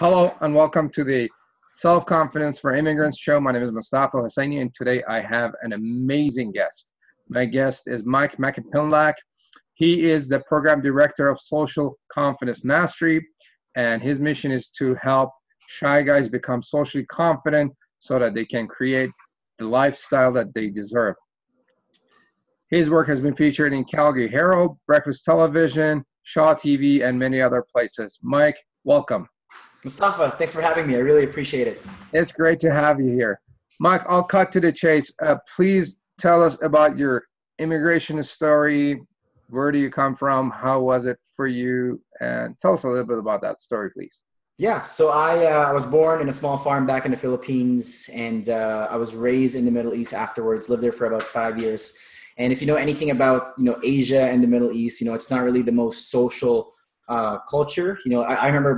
Hello and welcome to the Self-Confidence for Immigrants show. My name is Mustafa Hosseini and today I have an amazing guest. My guest is Myke Macapinlac. He is the Program Director of Social Confidence Mastery, and his mission is to help shy guys become socially confident so that they can create the lifestyle that they deserve. His work has been featured in Calgary Herald, Breakfast Television, Shaw TV, and many other places. Myke, welcome. Mustafa, thanks for having me. I really appreciate it. It's great to have you here. Myke, I'll cut to the chase. Please tell us about your immigration story. Where do you come from? How was it for you? And tell us a little bit about that story, please. Yeah, so I was born in a small farm back in the Philippines, and I was raised in the Middle East afterwards, lived there for about 5 years. And if you know anything about, Asia and the Middle East, it's not really the most social culture. I remember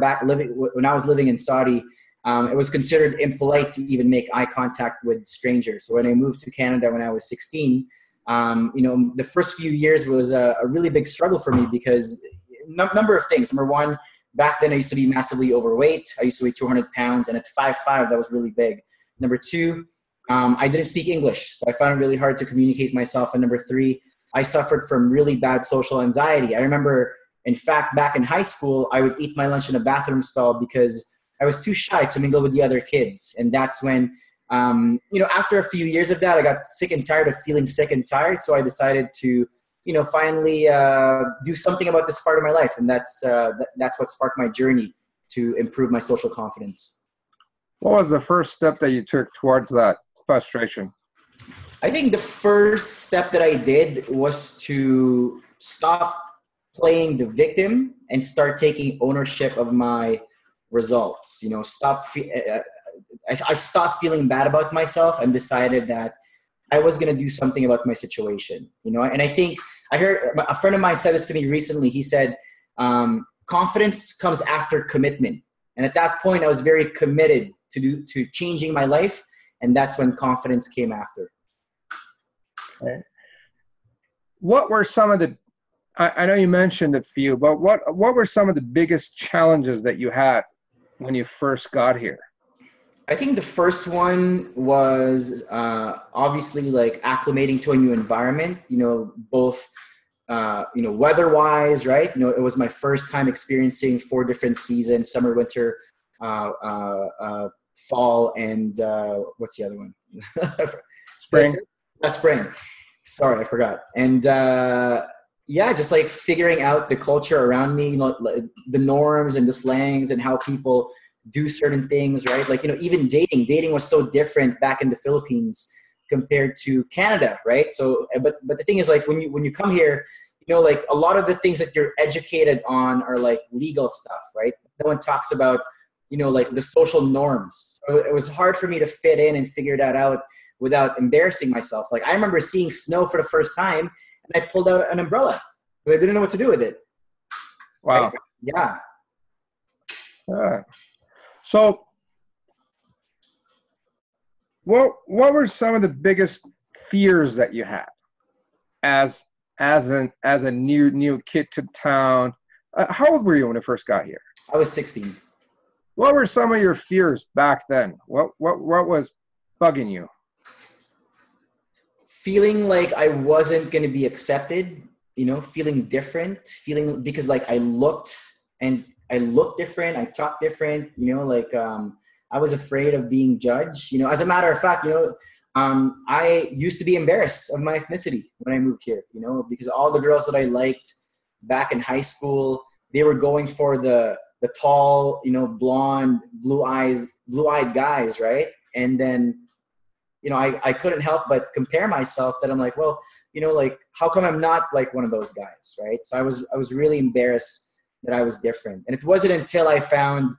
when I was living in Saudi, it was considered impolite to even make eye contact with strangers. So when I moved to Canada when I was 16, the first few years was a really big struggle for me because number of things. Number one, back then I used to be massively overweight. I used to weigh 200 pounds, and at 5'5", that was really big. Number two, I didn't speak English, so I found it really hard to communicate myself. And number three, I suffered from really bad social anxiety. I remember, in fact, back in high school, I would eat my lunch in a bathroom stall because I was too shy to mingle with the other kids. And that's when, after a few years of that, I got sick and tired of feeling sick and tired. So I decided to, finally do something about this part of my life. And that's what sparked my journey to improve my social confidence. What was the first step that you took towards that frustration? I think the first step that I did was to stop playing the victim and start taking ownership of my results. I stopped feeling bad about myself and decided that I was going to do something about my situation. And I think I heard a friend of mine said this to me recently. He said, confidence comes after commitment. And at that point, I was very committed to changing my life. And that's when confidence came after. Okay. What were some of the, I know you mentioned a few, but what were some of the biggest challenges that you had when you first got here? I think the first one was obviously like acclimating to a new environment, both, weather-wise, right? It was my first time experiencing 4 different seasons: summer, winter, fall, and what's the other one? Spring. Spring. Sorry, I forgot. And just like figuring out the culture around me, the norms and the slangs and how people do certain things, right? Like, even dating was so different back in the Philippines compared to Canada, right? So, but the thing is, like, when you come here, like a lot of the things that you're educated on are like legal stuff, right? No one talks about, like the social norms. So it was hard for me to fit in and figure that out without embarrassing myself. Like, I remember seeing snow for the first time and I pulled out an umbrella because I didn't know what to do with it. Wow. Right? Yeah. So what were some of the biggest fears that you had as a new kid to town? How old were you when you first got here? I was 16. What were some of your fears back then? What was bugging you? Feeling like I wasn't going to be accepted, feeling different, because like I looked different, I talked different, I was afraid of being judged. As a matter of fact, I used to be embarrassed of my ethnicity when I moved here, because all the girls that I liked back in high school, they were going for the tall, blonde, blue-eyed guys, right? And then, I couldn't help but compare myself that I'm like, well, like, how come I'm not like one of those guys, right? So I was really embarrassed that I was different. And it wasn't until I found,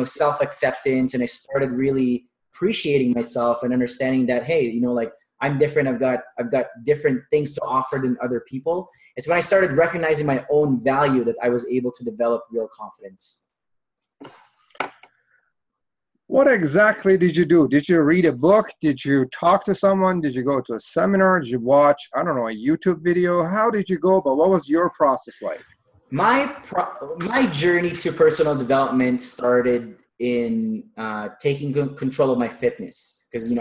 self-acceptance and I started really appreciating myself and understanding that, hey, like, I'm different. I've got different things to offer than other people. It's when I started recognizing my own value that I was able to develop real confidence. What exactly did you do? Did you read a book? Did you talk to someone? Did you go to a seminar? Did you watch, a YouTube video? How did you go about? What was your process like? My journey to personal development started in taking control of my fitness. Because,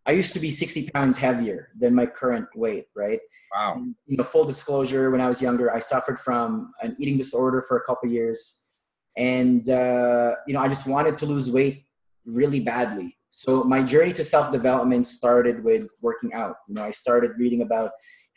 I used to be 60 pounds heavier than my current weight, right? Wow. And, full disclosure, when I was younger, I suffered from an eating disorder for a couple of years. And, I just wanted to lose weight really badly. So my journey to self-development started with working out. I started reading about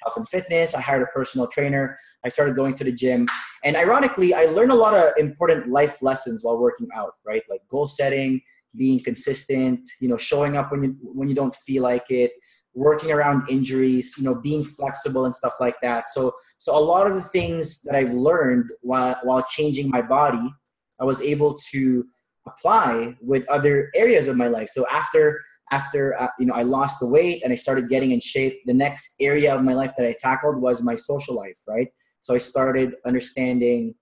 health and fitness. I hired a personal trainer. I started going to the gym. And ironically, I learned a lot of important life lessons while working out, right? Like goal setting, being consistent, showing up when you don't feel like it, working around injuries, being flexible and stuff like that. So a lot of the things that I've learned while changing my body, I was able to apply with other areas of my life. So after I lost the weight and I started getting in shape, the next area of my life that I tackled was my social life, right? So I started understanding,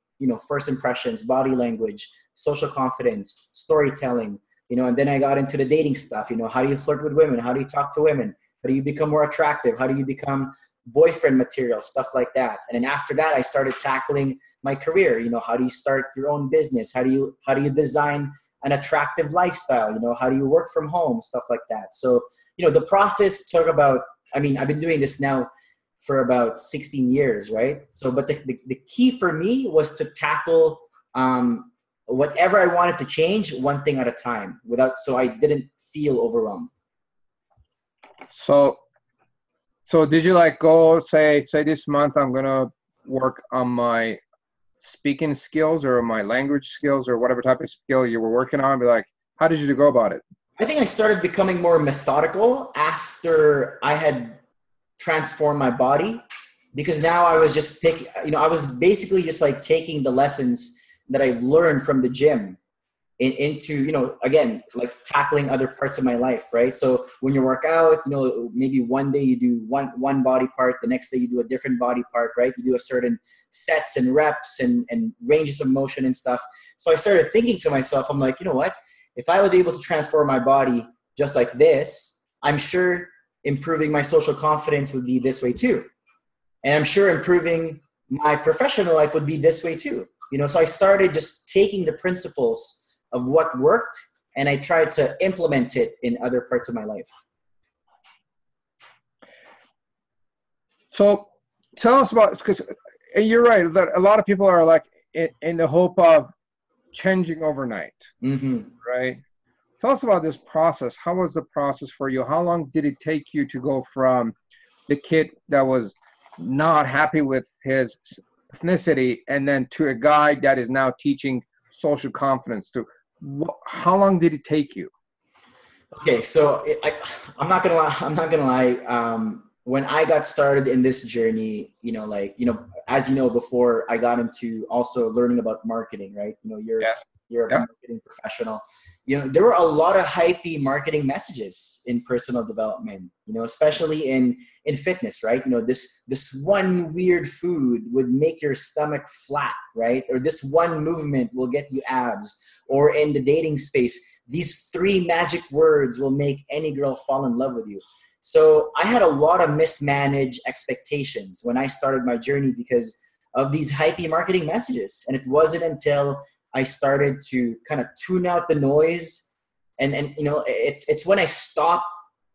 first impressions, body language, social confidence, storytelling, and then I got into the dating stuff. How do you flirt with women? How do you talk to women? How do you become more attractive? How do you become boyfriend material? Stuff like that. And then after that, I started tackling my career. How do you start your own business? How do you design an attractive lifestyle? How do you work from home? Stuff like that. So, the process took about, I've been doing this now for about 16 years, right? So, but the key for me was to tackle whatever I wanted to change one thing at a time so I didn't feel overwhelmed. So did you go say this month I'm going to work on my speaking skills or my language skills or whatever type of skill you were working on? Be like, how did you go about it? I think I started becoming more methodical after I had transformed my body, because now I was just I was basically just taking the lessons that I've learned from the gym into, again, tackling other parts of my life, right? So when you work out, maybe one day you do one body part, the next day you do a different body part, right? You do a certain sets and reps and ranges of motion and stuff. So I started thinking to myself, I'm like, you know what? If I was able to transform my body just like this, I'm sure improving my social confidence would be this way too. And I'm sure improving my professional life would be this way too. So I started just taking the principles of what worked and I tried to implement it in other parts of my life. So tell us about, because you're right, that a lot of people are in the hope of changing overnight, right? Tell us about this process. How was the process for you? How long did it take you to go from the kid that was not happy with his ethnicity and then to a guy that is now teaching social confidence? How long did it take you? Okay, so I'm not gonna lie. When I got started in this journey, as you know, before I got into also learning about marketing, right? You're a marketing professional. There were a lot of hypey marketing messages in personal development, especially in fitness, right? This one weird food would make your stomach flat, right? Or this one movement will get you abs. Or in the dating space, these 3 magic words will make any girl fall in love with you. So I had a lot of mismanaged expectations when I started my journey because of these hypey marketing messages. And it wasn't until I started to kind of tune out the noise and it's when I stopped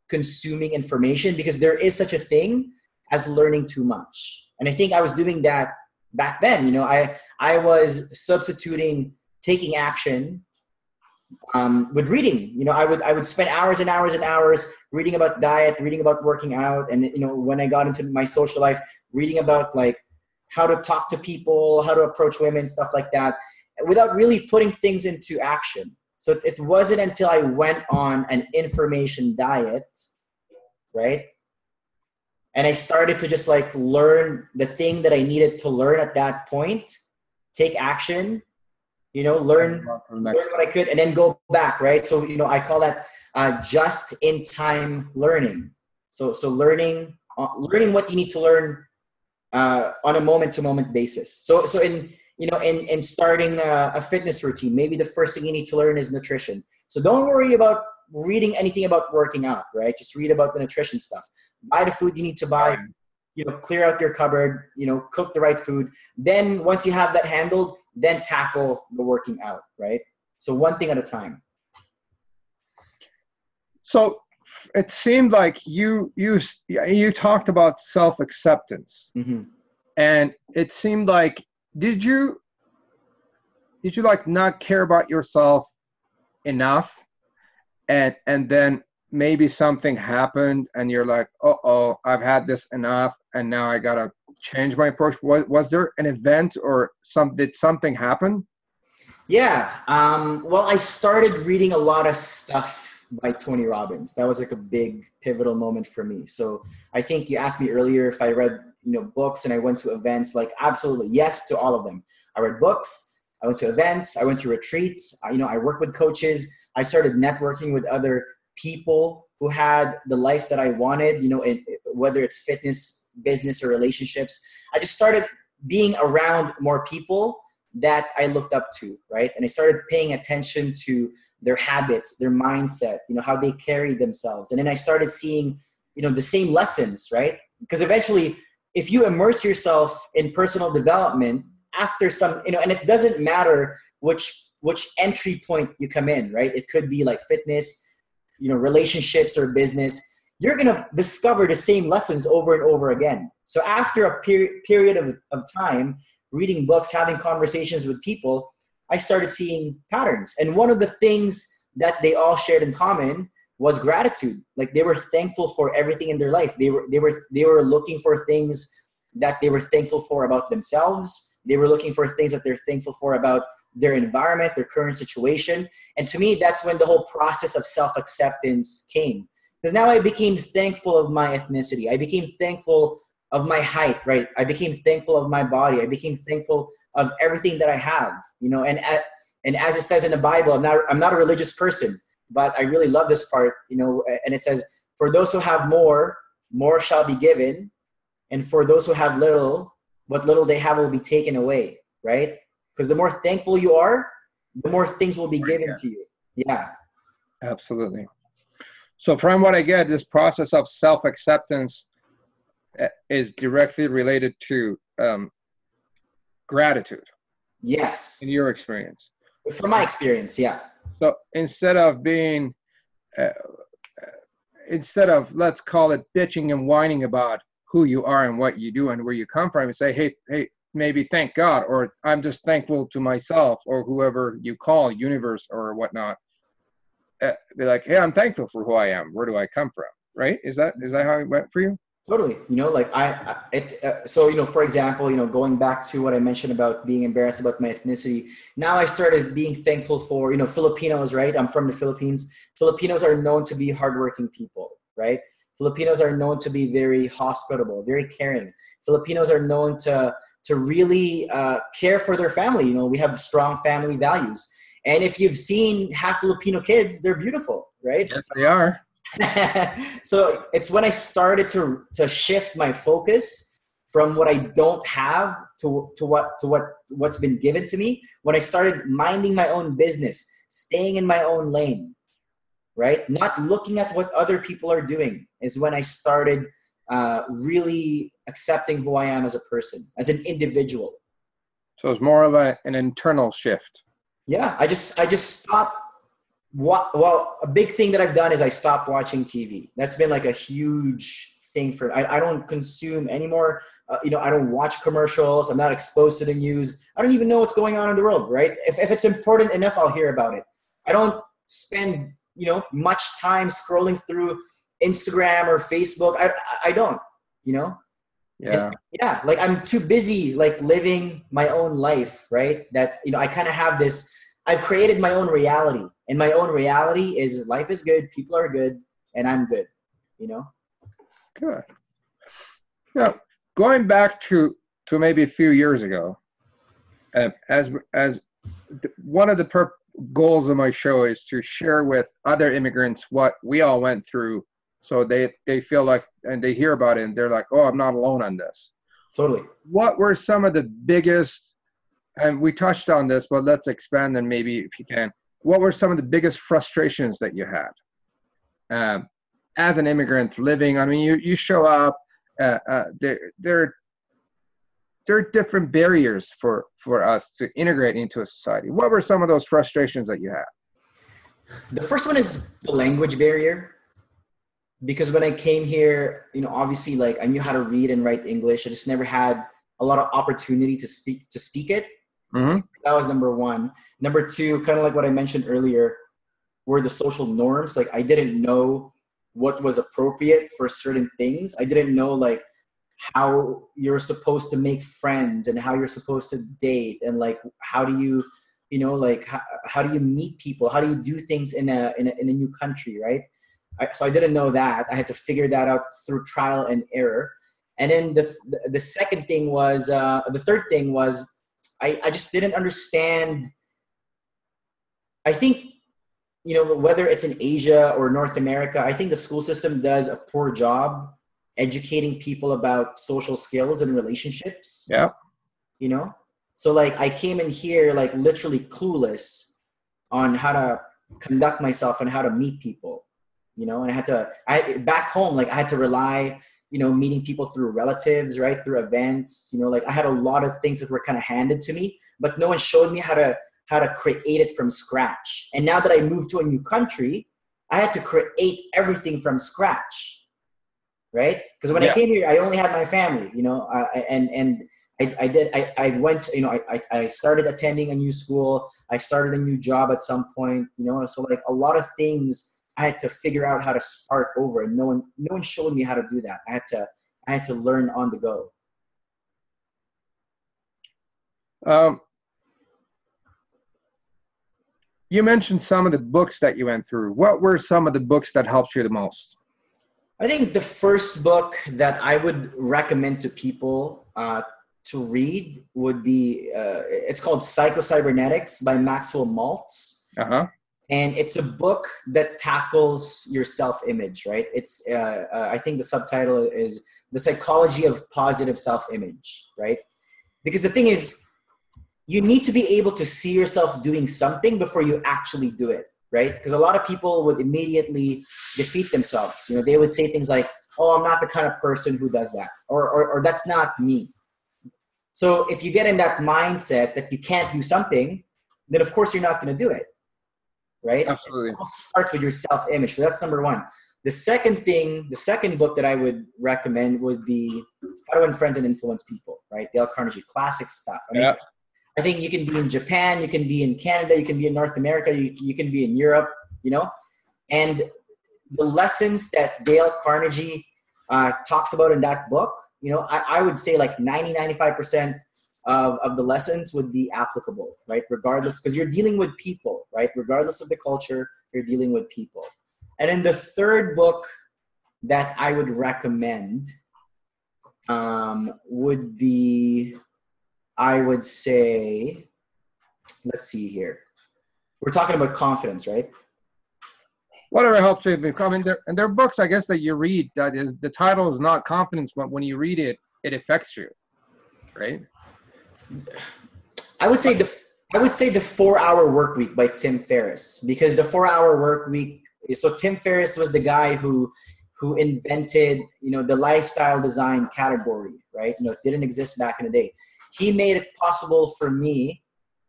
consuming information, because there is such a thing as learning too much. And I think I was doing that back then. I was substituting taking action with reading. I would spend hours and hours and hours reading about diet, reading about working out, and when I got into my social life, reading about how to talk to people, how to approach women, stuff like that, without really putting things into action. So it wasn't until I went on an information diet, right? And I started to just learn the thing that I needed to learn at that point, take action, learn what I could, and then go back, right? So, I call that just in time learning. So learning what you need to learn on a moment to moment basis. So in starting a fitness routine, maybe the first thing you need to learn is nutrition. So don't worry about reading anything about working out, right? Just read about the nutrition stuff. Buy the food you need to buy, clear out your cupboard, cook the right food. Then once you have that handled, then tackle the working out, right? So one thing at a time. So it seemed like you talked about self-acceptance, Mm-hmm. and it seemed like did you like not care about yourself enough, and then maybe something happened and you're like, oh, I've had this enough and now I gotta change my approach. Was there an event or did something happen? Yeah. Well, I started reading a lot of stuff by Tony Robbins. That was like a big pivotal moment for me. So I think you asked me earlier if I read, books and I went to events. Like, absolutely yes to all of them. I read books. I went to events. I went to retreats. I worked with coaches. I started networking with other people who had the life that I wanted, whether it's fitness, business, or relationships. I just started being around more people that I looked up to, right? And I started paying attention to their habits, their mindset, how they carry themselves. And then I started seeing, the same lessons, right? Because eventually, if you immerse yourself in personal development after some, and it doesn't matter which entry point you come in, right? It could be like fitness, relationships or business. You're going to discover the same lessons over and over again. So after a period of time, reading books, having conversations with people, I started seeing patterns. And one of the things that they all shared in common was gratitude. Like, they were thankful for everything in their life. They were looking for things that they were thankful for about themselves. They were looking for things that they're thankful for about their environment, their current situation. And to me, that's when the whole process of self-acceptance came. Because now I became thankful of my ethnicity. I became thankful of my height, right? I became thankful of my body. I became thankful of everything that I have, and as it says in the Bible, I'm not a religious person, but I really love this part, and it says, for those who have more shall be given. And for those who have little, what little they have will be taken away, right? Because the more thankful you are, the more things will be given to you. Yeah. Absolutely. So from what I get, this process of self-acceptance is directly related to gratitude. Yes. In your experience. From my experience, yeah. So instead of let's call it bitching and whining about who you are and what you do and where you come from, and say, hey, maybe thank God, or I'm just thankful to myself, or whoever you call, universe or whatnot. Be like, hey, I'm thankful for who I am. Where do I come from? Right? Is that how it went for you? Totally. So, for example, going back to what I mentioned about being embarrassed about my ethnicity, now I started being thankful for, Filipinos, right? I'm from the Philippines. Filipinos are known to be hardworking people, right? Filipinos are known to be very hospitable, very caring. Filipinos are known to really care for their family. We have strong family values. And if you've seen half Filipino kids, they're beautiful, right? Yes, they are. So it's when I started to shift my focus from what I don't have to what's been given to me. When I started minding my own business, staying in my own lane, right? Not looking at what other people are doing, is when I started really accepting who I am as a person, as an individual. So it's more of an internal shift. Yeah, I just stopped. Well, a big thing that I've done is I stopped watching TV. That's been like a huge thing for, I don't consume anymore. I don't watch commercials. I'm not exposed to the news. I don't even know what's going on in the world, right? If it's important enough, I'll hear about it. I don't spend, much time scrolling through Instagram or Facebook. I don't, Yeah. And, yeah. Like, I'm too busy, like, living my own life, right? That, I kind of have this, I've created my own reality, and my own reality is life is good, people are good, and I'm good, Good. Now, going back to maybe a few years ago, as one of the goals of my show is to share with other immigrants what we all went through, so they feel like, and they hear about it, and they're like, oh, I'm not alone on this. Totally. What were some of the biggest, and we touched on this, but let's expand and maybe if you can, what were some of the biggest frustrations that you had as an immigrant living? I mean, you show up, there are different barriers for us to integrate into a society. What were some of those frustrations that you had? The first one is the language barrier. Because when I came here, you know, obviously like I knew how to read and write English. I just never had a lot of opportunity to speak it. Mm-hmm. That was number one. Number two, kind of like what I mentioned earlier, were the social norms. Like I didn't know what was appropriate for certain things. I didn't know like how you're supposed to make friends and how you're supposed to date and like how do you, you know, like how do you meet people? How do you do things in a new country, right? So I didn't know that. I had to figure that out through trial and error. And then the second thing was, the third thing was, I just didn't understand. I think, you know, whether it's in Asia or North America, I think the school system does a poor job educating people about social skills and relationships. Yeah. You know? So like I came in here like literally clueless on how to conduct myself and how to meet people, you know, and back home, like I had to rely, you know, meeting people through relatives, right? Through events, you know, like I had a lot of things that were kind of handed to me, but no one showed me how to create it from scratch. And now that I moved to a new country, I had to create everything from scratch, right? Because when I came here, I only had my family, you know, I went, you know, I started attending a new school. I started a new job at some point, you know, so like a lot of things I had to figure out how to start over, and no one showed me how to do that. I had to learn on the go. You mentioned some of the books that you went through. What were some of the books that helped you the most? I think the first book that I would recommend to people to read would be, it's called Psycho-Cybernetics by Maxwell Maltz. Uh-huh. And it's a book that tackles your self-image, right? It's, I think the subtitle is The Psychology of Positive Self-Image, right? Because the thing is, you need to be able to see yourself doing something before you actually do it, right? Because a lot of people would immediately defeat themselves. You know, they would say things like, oh, I'm not the kind of person who does that, or that's not me. So if you get in that mindset that you can't do something, then of course you're not going to do it. Right? Absolutely. It all starts with your self-image. So that's number one. The second book that I would recommend would be How to Win Friends and Influence People, right? Dale Carnegie, classic stuff. I mean, I think you can be in Japan, you can be in Canada, you can be in North America, you can be in Europe, you know? And the lessons that Dale Carnegie talks about in that book, you know, I would say like 95% of the lessons would be applicable, right? Regardless, because you're dealing with people, right? Regardless of the culture, you're dealing with people. And then the third book that I would recommend would be, I would say, let's see here. We're talking about confidence, right? Whatever helps you become, and there are books, I guess, that you read that is, the title is not confidence, but when you read it, it affects you, right? I would say the 4-Hour Work Week by Tim Ferriss, because the 4-Hour Work Week. So Tim Ferriss was the guy who invented, you know, the lifestyle design category, right? You know, it didn't exist back in the day. He made it possible for me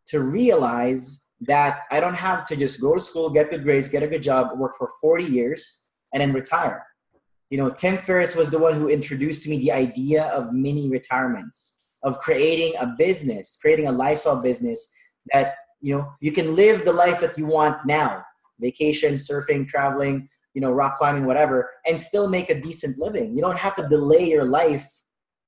to realize that I don't have to just go to school, get good grades, get a good job, work for 40 years, and then retire. You know, Tim Ferriss was the one who introduced to me the idea of mini retirements, of creating a business, creating a lifestyle business that, you know, you can live the life that you want now, vacation, surfing, traveling, you know, rock climbing, whatever, and still make a decent living. You don't have to delay your life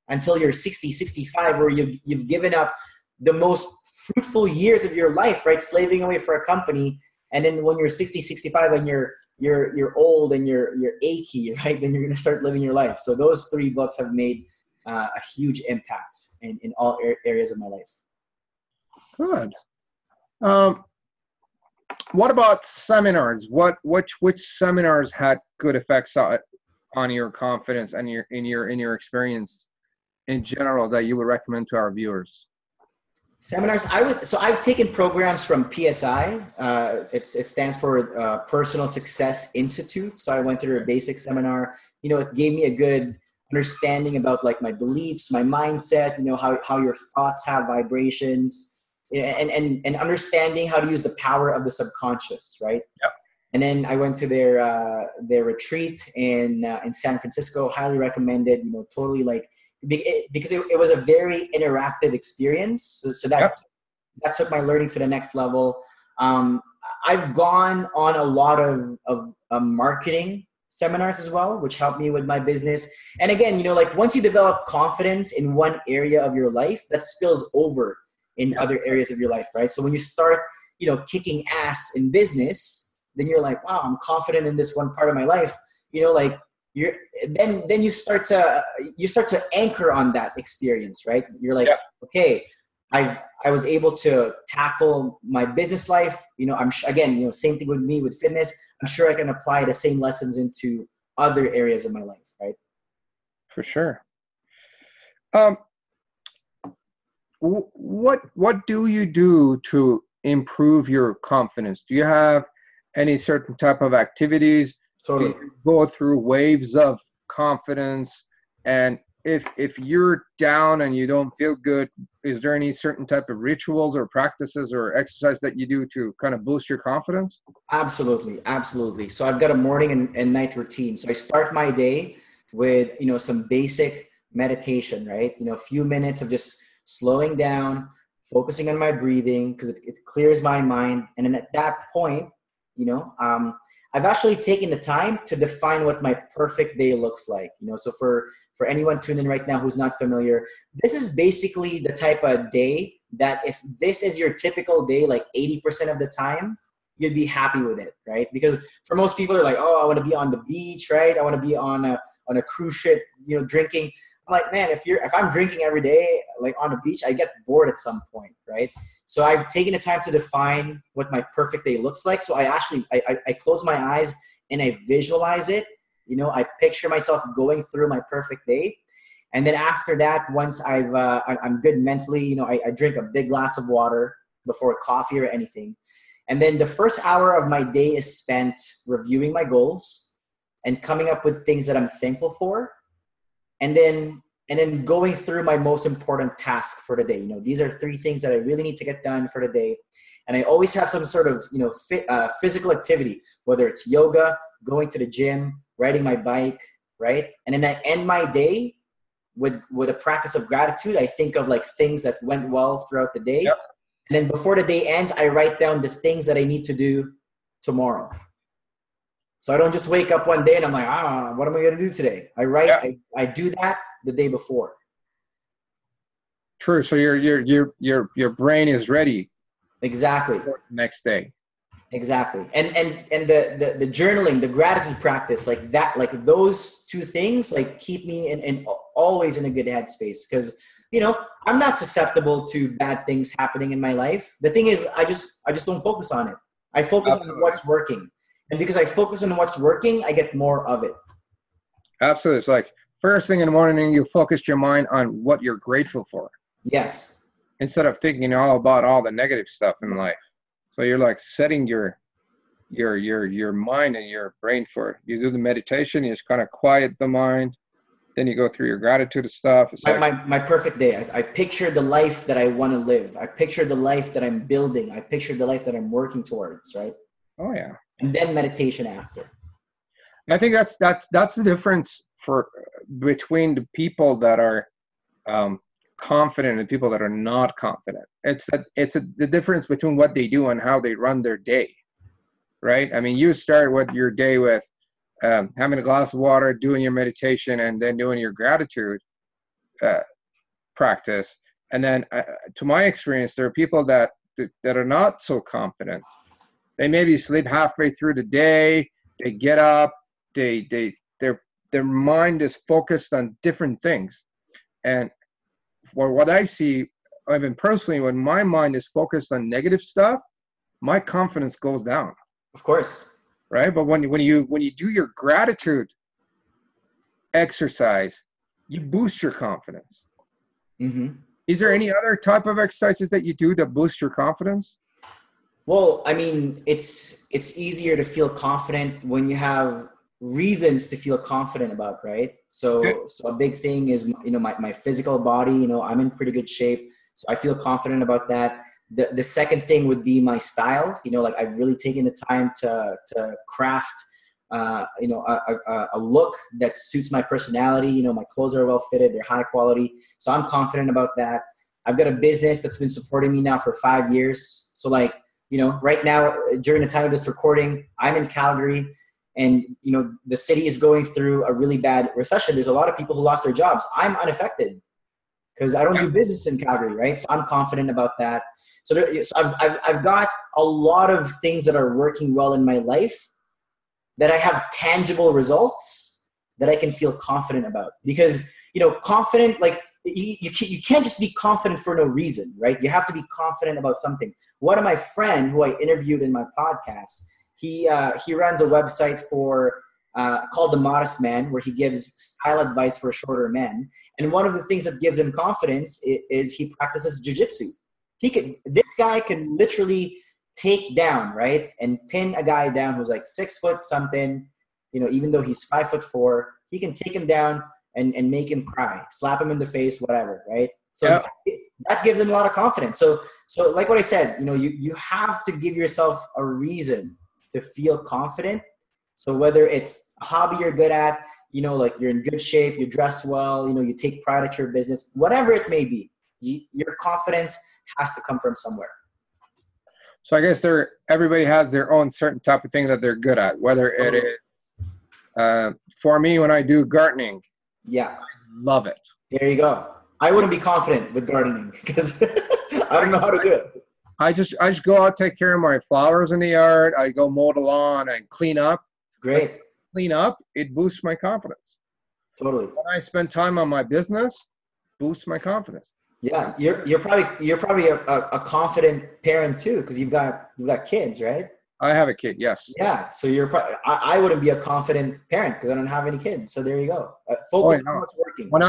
until you're 60, 65, where you've given up the most fruitful years of your life, right? Slaving away for a company. And then when you're 60, 65 and you're old and you're achy, right? Then you're going to start living your life. So those 3 books have made a huge impact in all areas of my life. Good. What about seminars? Which seminars had good effects on your confidence and in your experience in general that you would recommend to our viewers? Seminars, I've taken programs from PSI. It stands for Personal Success Institute. So I went through a basic seminar. You know, it gave me a good understanding about like my beliefs, my mindset, how your thoughts have vibrations, and understanding how to use the power of the subconscious, right? Yep. And then I went to their retreat in San Francisco. Highly recommended. Totally like because it was a very interactive experience. So that Yep. that took my learning to the next level. I've gone on a lot of marketing seminars as well, which helped me with my business. And again, like once you develop confidence in one area of your life, that spills over in other areas of your life, right? So when you start, kicking ass in business, then you're like, wow, I'm confident in this one part of my life. Like then you start to anchor on that experience, right? You're like, okay, I was able to tackle my business life. Again, same thing with me with fitness. I'm sure I can apply the same lessons into other areas of my life, right? For sure. What do you do to improve your confidence? Do you have any certain type of activities? Totally. Do you go through waves of confidence? And if you're down and you don't feel good, is there any certain type of rituals or practices or exercise that you do to kind of boost your confidence? Absolutely. Absolutely. So I've got a morning and night routine. So I start my day with, some basic meditation, right? A few minutes of just slowing down, focusing on my breathing, because it clears my mind. And then at that point, I've actually taken the time to define what my perfect day looks like. So for anyone tuning in right now who's not familiar, this is basically the type of day that if this is your typical day, like 80% of the time, you'd be happy with it, right? Because for most people, they're like, oh, I want to be on the beach, right? I want to be on a cruise ship, drinking. I'm like, man, if I'm drinking every day, like on the beach, I get bored at some point, right? So I've taken the time to define what my perfect day looks like. So I close my eyes and I visualize it. I picture myself going through my perfect day. And then after that, once I'm good mentally, I drink a big glass of water before coffee or anything. And then the first hour of my day is spent reviewing my goals and coming up with things that I'm thankful for. And then going through my most important task for the day. These are 3 things that I really need to get done for the day. And I always have some sort of, physical activity, whether it's yoga, going to the gym, riding my bike, right? And then I end my day with a practice of gratitude. I think of like things that went well throughout the day. Yep. And then before the day ends, I write down the things that I need to do tomorrow. So I don't just wake up one day and I'm like, what am I going to do today? I write, I do that the day before. True. So your brain is ready. Exactly. For the next day. Exactly. And the journaling, the gratitude practice, like that, like those 2 things, like keep me in always in a good headspace. Because, I'm not susceptible to bad things happening in my life. The thing is, I just don't focus on it. I focus on what's working. And because I focus on what's working, I get more of it. Absolutely. It's like first thing in the morning, you focus your mind on what you're grateful for. Yes. Instead of thinking all about all the negative stuff in life. So you're like setting your mind and your brain for it. You do the meditation, you just kind of quiet the mind. Then you go through your gratitude stuff. It's my perfect day. I picture the life that I want to live. I picture the life that I'm building. I picture the life that I'm working towards, right? Oh yeah. And then meditation after. I think that's the difference between the people that are confident and people that are not confident. It's the difference between what they do and how they run their day, right? I mean, you start with your day with having a glass of water, doing your meditation, and then doing your gratitude practice. And then, to my experience, there are people that are not so confident. They maybe sleep halfway through the day. They get up. Their mind is focused on different things. And for what I see, I mean, personally, when my mind is focused on negative stuff, my confidence goes down. Of course. Right? But when you do your gratitude exercise, you boost your confidence. Mm-hmm. Is there any other type of exercises that you do that boost your confidence? Well, I mean, it's easier to feel confident when you have reasons to feel confident about, right? Okay. So a big thing is, my physical body, I'm in pretty good shape. So I feel confident about that. The second thing would be my style. Like I've really taken the time to craft, a look that suits my personality. My clothes are well fitted, they're high quality. So I'm confident about that. I've got a business that's been supporting me now for 5 years. So like, right now during the time of this recording, I'm in Calgary, and the city is going through a really bad recession. There's a lot of people who lost their jobs. I'm unaffected because I don't do business in Calgary, right? So I'm confident about that. So I've got a lot of things that are working well in my life, that I have tangible results that I can feel confident about. Because, confident, like you can't just be confident for no reason, right? You have to be confident about something. One of my friend who I interviewed in my podcast, he runs a website for called The Modest Man, where he gives style advice for shorter men. And one of the things that gives him confidence is he practices jiu-jitsu. This guy can literally take down, right, and pin a guy down who's like 6 foot something, even though he's 5'4", he can take him down and make him cry, slap him in the face, whatever, right? So that gives him a lot of confidence. So like what I said, you have to give yourself a reason to feel confident. So whether it's a hobby you're good at, like you're in good shape, you dress well, you take pride at your business, whatever it may be, your confidence has to come from somewhere. So I guess everybody has their own certain type of thing that they're good at, whether it is, for me, when I do gardening, I love it. There you go. I wouldn't be confident with gardening because I don't know how to do it. I just go out, take care of my flowers in the yard. I go mow the lawn and clean up. Great. Clean up, it boosts my confidence. Totally. When I spend time on my business, boosts my confidence. Yeah, you're probably a confident parent too, because you've got kids, right? I have a kid, yes. Yeah, so I wouldn't be a confident parent because I don't have any kids. So there you go. Focus on what's working. When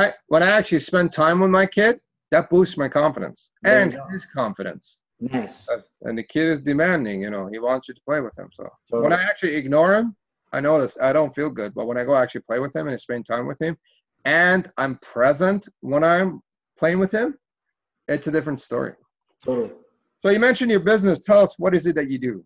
I actually spend time with my kid, that boosts my confidence and his confidence. Nice. And the kid is demanding, he wants you to play with him. So totally. When I actually ignore him, I notice I don't feel good. But when I go actually play with him and I spend time with him, and I'm present when I'm playing with him, it's a different story. Totally. So you mentioned your business. Tell us, what is it that you do?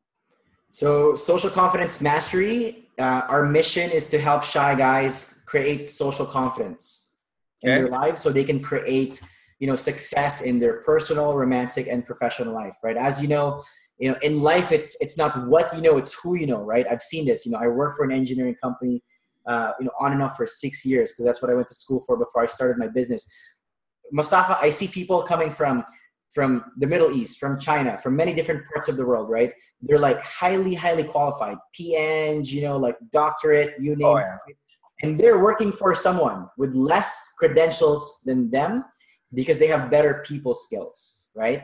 So Social Confidence Mastery, our mission is to help shy guys create social confidence in their lives so they can create, success in their personal, romantic, and professional life, right? As you know, in life, it's not what you know, it's who you know, right? I've seen this. I work for an engineering company, on and off for 6 years because that's what I went to school for before I started my business. Mustafa, I see people coming from the Middle East, from China, from many different parts of the world, right? They're like highly, highly qualified, PNs, like doctorate, you name it. And they're working for someone with less credentials than them because they have better people skills, right?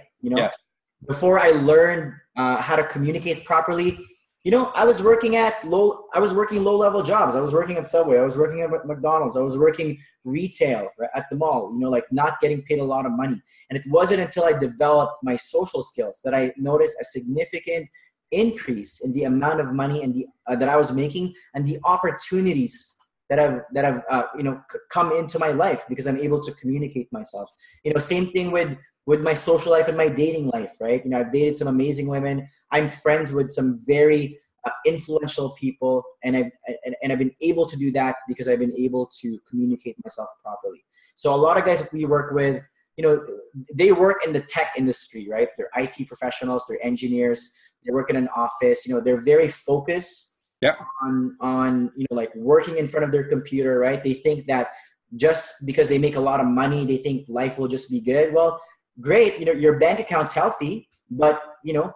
Before I learned how to communicate properly, I was working low-level jobs. I was working at Subway. I was working at McDonald's. I was working retail at the mall, like not getting paid a lot of money. And it wasn't until I developed my social skills that I noticed a significant increase in the amount of money and that I was making and the opportunities that have come into my life because I'm able to communicate myself. Same thing with my social life and my dating life, right? I've dated some amazing women. I'm friends with some very influential people, and I've been able to do that because I've been able to communicate myself properly. So a lot of guys that we work with, they work in the tech industry, right? They're IT professionals, they're engineers, they work in an office. They're very focused on like working in front of their computer, right? They think that just because they make a lot of money, they think life will just be good. Well, great, your bank account's healthy, but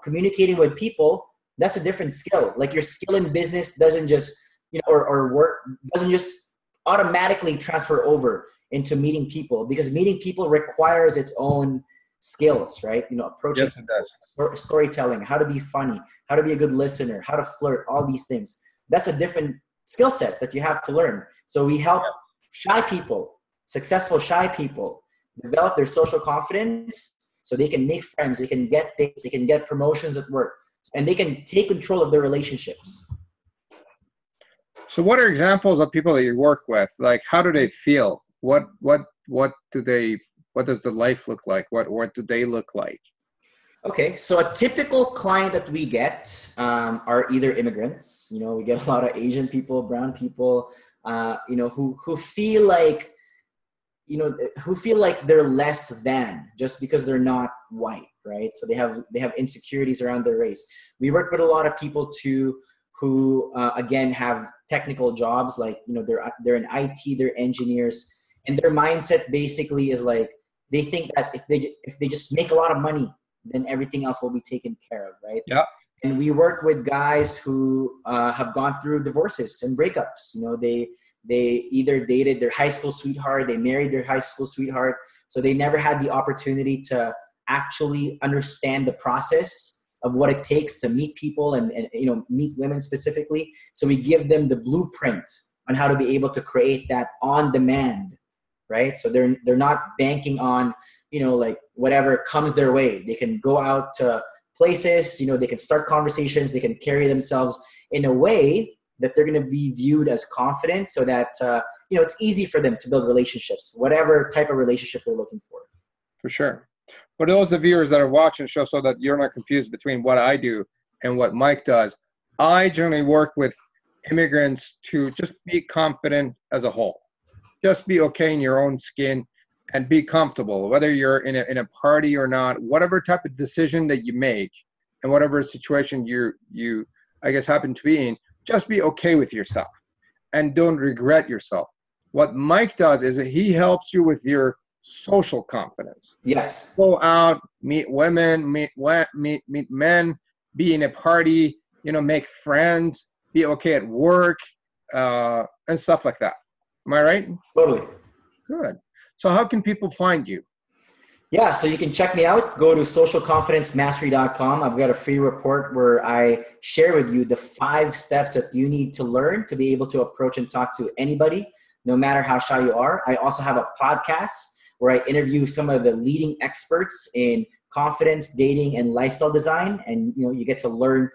communicating with people, that's a different skill. Like your skill in business doesn't just or work doesn't just automatically transfer over into meeting people, because meeting people requires its own skills, right? Approaching storytelling, how to be funny, how to be a good listener, how to flirt, all these things. That's a different skill set that you have to learn. So we help shy people, successful shy people, develop their social confidence so they can make friends, they can get things, they can get promotions at work, and they can take control of their relationships. So what are examples of people that you work with? Like, how do they feel? What do they, what does the life look like? What do they look like? Okay, so a typical client that we get are either immigrants. You know, we get a lot of Asian people, brown people, you know, who feel like, you know, who feel like they're less than just because they're not white, right? So they have insecurities around their race. We work with a lot of people too who again have technical jobs, like, you know, they're in IT, they're engineers, and their mindset basically is like they think that if they just make a lot of money, then everything else will be taken care of, right? Yeah. And we work with guys who have gone through divorces and breakups. You know, they either dated their high school sweetheart, they married their high school sweetheart, so they never had the opportunity to actually understand the process of what it takes to meet people and you know, meet women specifically. So we give them the blueprint on how to be able to create that on demand, right? So they're not banking on, you know, like whatever comes their way. They can go out to places, you know, they can start conversations, they can carry themselves in a way that they're going to be viewed as confident, so that, you know, it's easy for them to build relationships, whatever type of relationship they're looking for. For sure. For those of the viewers that are watching the show, so that you're not confused between what I do and what Myke does, I generally work with immigrants to just be confident as a whole. Just be okay in your own skin and be comfortable, whether you're in a party or not, whatever type of decision that you make and whatever situation you I guess happen to be in, just be okay with yourself and don't regret yourself. What Myke does is that he helps you with your social confidence. Yes. Go out, meet women, meet men, be in a party, you know, make friends, be okay at work, and stuff like that. Am I right? Totally. Good. So how can people find you? Yeah, so you can check me out. Go to socialconfidencemastery.com. I've got a free report where I share with you the 5 steps that you need to learn to be able to approach and talk to anybody, no matter how shy you are. I also have a podcast where I interview some of the leading experts in confidence, dating, and lifestyle design. And, you know, you get to learn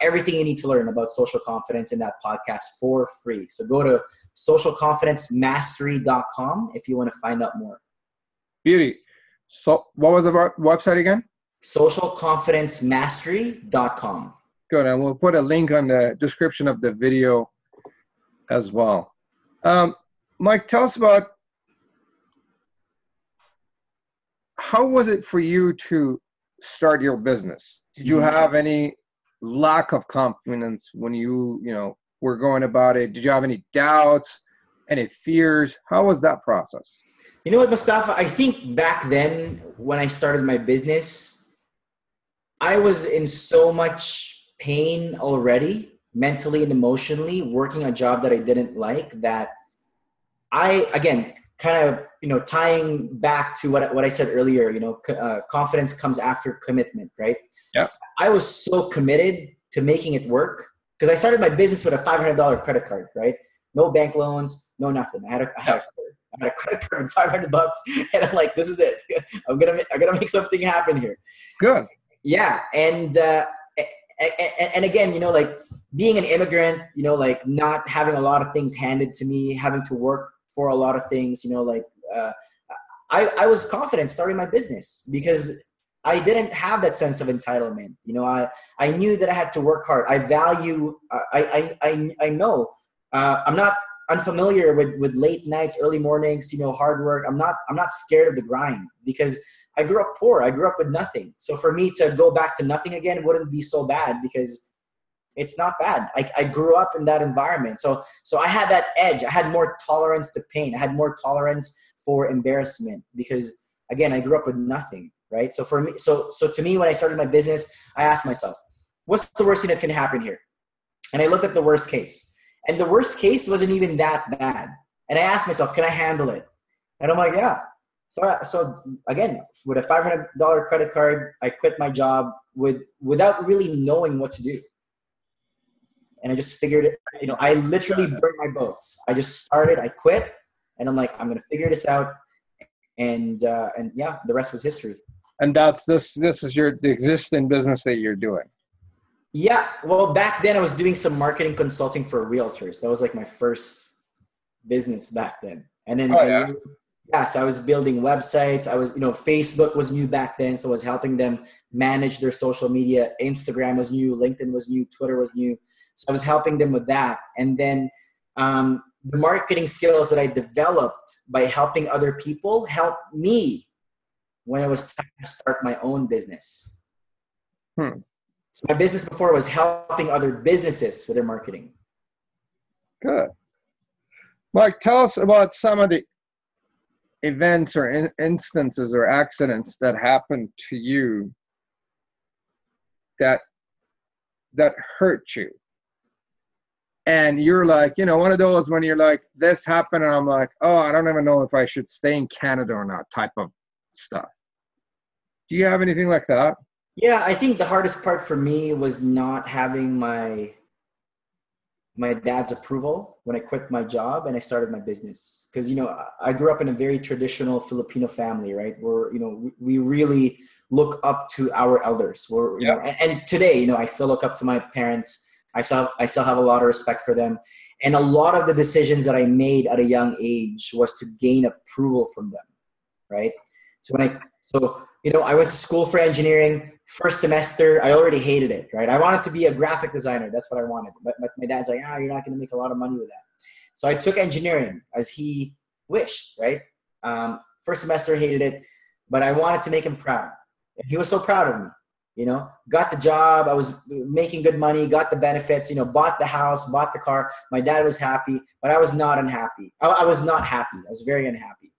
everything you need to learn about social confidence in that podcast for free. So go to socialconfidencemastery.com if you want to find out more. Beauty. So what was the website again? socialconfidencemastery.com. Good. And we'll put a link on the description of the video as well. Myke, tell us about, how was it for you to start your business? Did you have any lack of confidence when you were going about it? Did you have any doubts, any fears? How was that process? You know what, Mustafa? I think back then when I started my business, I was in so much pain already, mentally and emotionally, working a job that I didn't like, that I, again, kind of, tying back to what I said earlier, confidence comes after commitment, right? Yeah. I was so committed to making it work because I started my business with a $500 credit card, right? No bank loans, no nothing. I had a credit card with $500, and I'm like, this is it. I'm gonna make something happen here. Good. Yeah, and again, like being an immigrant, like not having a lot of things handed to me, having to work for a lot of things, I was confident starting my business because I didn't have that sense of entitlement. I knew that I had to work hard. I value. I know. I'm not unfamiliar with late nights, early mornings, hard work. I'm not scared of the grind because I grew up poor. I grew up with nothing. So for me to go back to nothing again wouldn't be so bad because it's not bad. I grew up in that environment. So I had that edge. I had more tolerance to pain. I had more tolerance for embarrassment because, again, I grew up with nothing, right? So for me, so to me, when I started my business, I asked myself, what's the worst thing that can happen here? And I looked at the worst case. And the worst case wasn't even that bad. And I asked myself, can I handle it? And I'm like, yeah. So again, with a $500 credit card, I quit my job without really knowing what to do. And I just figured it, I literally burned my boats. I just started, I quit, and I'm like, I'm going to figure this out. And yeah, the rest was history. And this is the existing business that you're doing. Yeah, well, back then I was doing some marketing consulting for realtors. That was like my first business back then. And then Oh yeah. yes, I was building websites. I was, Facebook was new back then. So I was helping them manage their social media. Instagram was new, LinkedIn was new, Twitter was new. So I was helping them with that. And then the marketing skills that I developed by helping other people helped me when it was time to start my own business. Hmm. So my business before was helping other businesses with their marketing. Good. Mike, tell us about some of the events or instances or accidents that happened to you that hurt you. And you're like, one of those when you're like, this happened, and I'm like, oh, I don't even know if I should stay in Canada or not type of stuff. Do you have anything like that? Yeah, I think the hardest part for me was not having my dad's approval when I quit my job and I started my business. Because, I grew up in a very traditional Filipino family, right? Where, we really look up to our elders. We're, and today, I still look up to my parents. I still have a lot of respect for them. And a lot of the decisions that I made at a young age was to gain approval from them, right? I went to school for engineering. First semester, I already hated it, right? I wanted to be a graphic designer. That's what I wanted. But my dad's like, you're not going to make a lot of money with that. So I took engineering as he wished, right? First semester, hated it, but I wanted to make him proud. And he was so proud of me, got the job. I was making good money, got the benefits, bought the house, bought the car. My dad was happy, but I was not unhappy. I was not happy. I was very unhappy.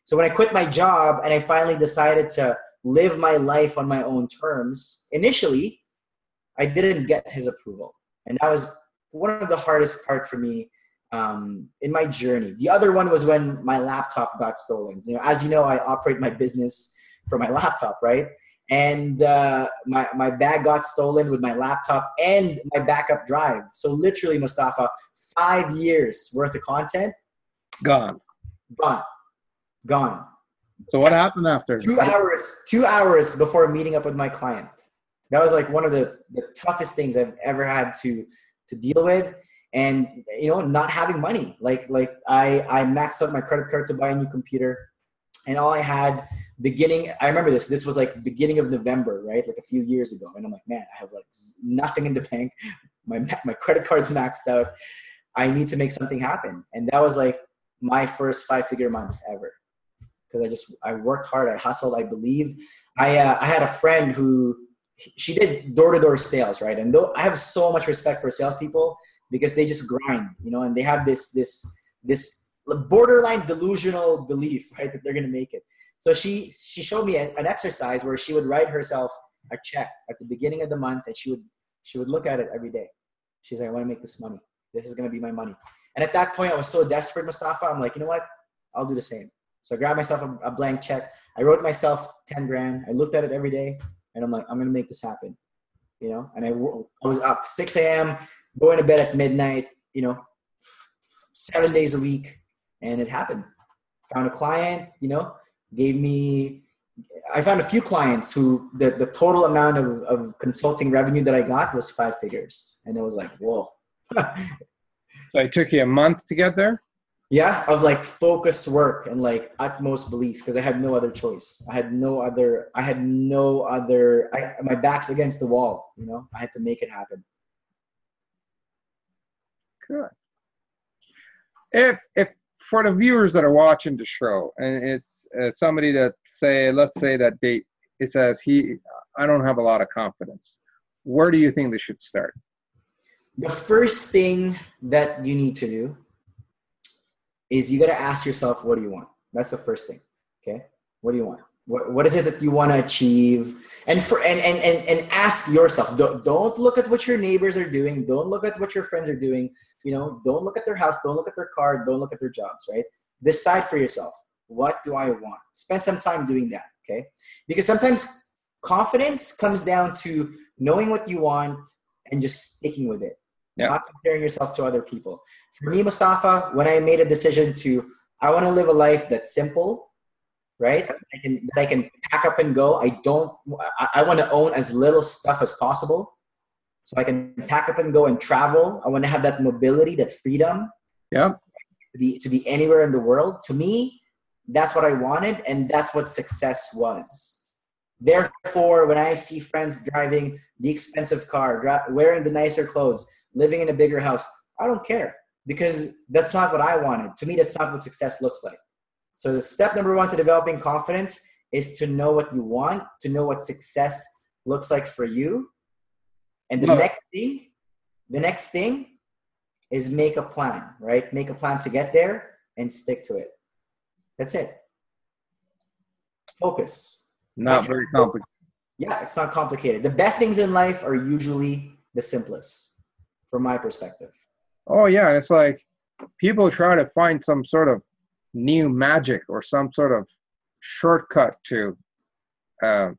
So when I quit my job and I finally decided to live my life on my own terms, initially, I didn't get his approval. And that was one of the hardest part for me in my journey. The other one was when my laptop got stolen. As you know, I operate my business from my laptop, right? And my bag got stolen with my laptop and my backup drive. So literally, Mustafa, 5 years worth of content, Gone. So what happened after? 2 hours before meeting up with my client. That was like one of the toughest things I've ever had to deal with. And, not having money. Like I maxed out my credit card to buy a new computer. And all I had I remember this was like beginning of November, right? Like a few years ago. And I'm like, man, I have like nothing in the bank. My credit card's maxed out. I need to make something happen. And that was like my first 5-figure month ever. Because I worked hard, I hustled, I believed. I had a friend who, she did door-to-door sales, right? And though I have so much respect for salespeople because they just grind, and they have this borderline delusional belief, right, that they're gonna make it. So she showed me an exercise where she would write herself a check at the beginning of the month, and she would look at it every day. She's like, I want to make this money. This is gonna be my money. And at that point, I was so desperate, Mustafa. I'm like, you know what? I'll do the same. So I grabbed myself a blank check. I wrote myself 10 grand. I looked at it every day and I'm like, I'm going to make this happen. And I was up 6 a.m., going to bed at midnight, 7 days a week. And it happened. Found a client, I found a few clients who the total amount of consulting revenue that I got was 5 figures. And it was like, whoa. So it took you a month to get there? Yeah, of like focused work and like utmost belief, because I had no other choice. My back's against the wall, I had to make it happen. Good. If for the viewers that are watching the show, and it's somebody that let's say that it says I don't have a lot of confidence, where do you think they should start? The first thing that you need to do is you got to ask yourself, what do you want? That's the first thing. Okay. What do you want? What is it that you want to achieve? And ask yourself, don't look at what your neighbors are doing. Don't look at what your friends are doing. Don't look at their house. Don't look at their car. Don't look at their jobs, right? Decide for yourself. What do I want? Spend some time doing that. Okay. Because sometimes confidence comes down to knowing what you want and just sticking with it. Yeah. Not comparing yourself to other people. For me, Mustafa, when I made a decision I want to live a life that's simple, right? That I can pack up and go. I want to own as little stuff as possible. so I can pack up and go and travel. I want to have that mobility, that freedom. Yeah. To be anywhere in the world. To me, that's what I wanted, and that's what success was. Therefore, when I see friends driving the expensive car, wearing the nicer clothes, living in a bigger house, I don't care, because that's not what I wanted. To me, that's not what success looks like. So the step number one to developing confidence is to know what you want, to know what success looks like for you. And the next thing is make a plan, right? Make a plan to get there and stick to it. That's it. Focus. Not very complicated. Yeah, it's not complicated. The best things in life are usually the simplest, from my perspective. Oh, yeah. And it's like people try to find some sort of new magic or some sort of shortcut to, to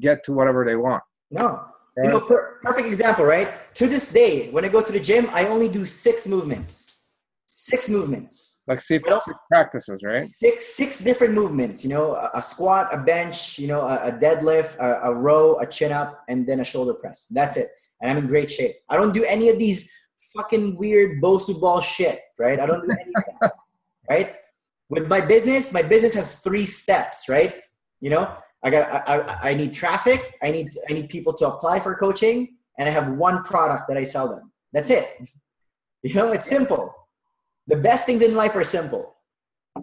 get to whatever they want. No. Right? Perfect example, right? To this day, when I go to the gym, I only do 6 movements. 6 movements. Like 6 practices, right? Six different movements. A squat, a bench, a deadlift, a row, a chin up, and then a shoulder press. That's it. And I'm in great shape. I don't do any of these fucking weird Bosu ball shit, right? I don't do any of that, right? With my business has 3 steps, right? I need traffic. I need people to apply for coaching, and I have 1 product that I sell them. That's it. It's simple. The best things in life are simple.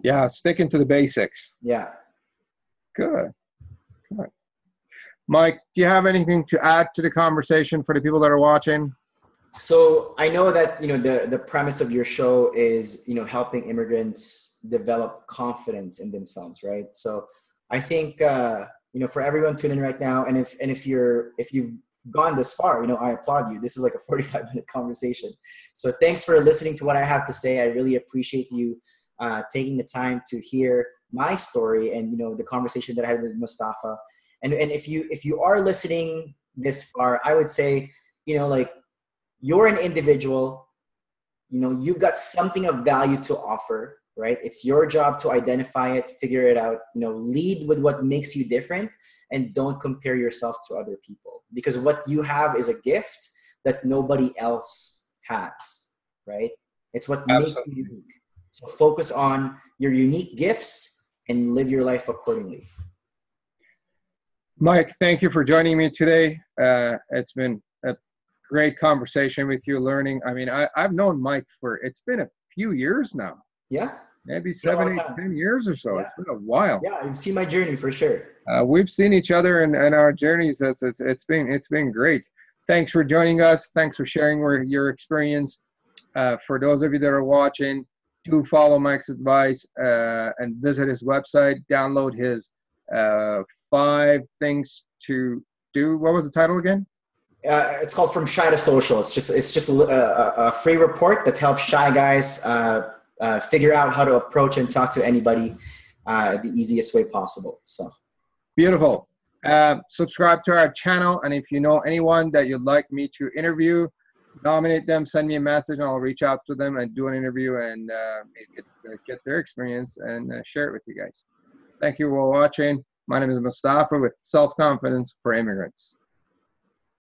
Yeah, sticking to the basics. Yeah. Good. Myke, do you have anything to add to the conversation for the people that are watching? So I know that, the premise of your show is, helping immigrants develop confidence in themselves, right? So I think, for everyone tuning in right now, and if you've gone this far, I applaud you. This is like a 45-minute conversation. So thanks for listening to what I have to say. I really appreciate you taking the time to hear my story and, the conversation that I had with Mustafa. And if you are listening this far, I would say, you're an individual, you've got something of value to offer, right? It's your job to identify it, figure it out, lead with what makes you different, and don't compare yourself to other people, because what you have is a gift that nobody else has, right? It's what makes you unique. So focus on your unique gifts and live your life accordingly. Myke, thank you for joining me today. It's been a great conversation with you, learning. I mean, I've known Myke it's been a few years now. Yeah. Maybe 7, 8, 10 years or so. Yeah. It's been a while. Yeah, you've seen my journey for sure. We've seen each other and our journeys. It's been great. Thanks for joining us. Thanks for sharing your experience. For those of you that are watching, do follow Myke's advice and visit his website. Download his 5 things to do. What was the title again? It's called From Shy to Social. It's just a free report that helps shy guys figure out how to approach and talk to anybody the easiest way possible. So beautiful. Subscribe to our channel, and if you know anyone that you'd like me to interview, nominate them, send me a message, and I'll reach out to them and do an interview and get their experience and share it with you guys. Thank you for watching. My name is Mustafa with Self-Confidence for Immigrants.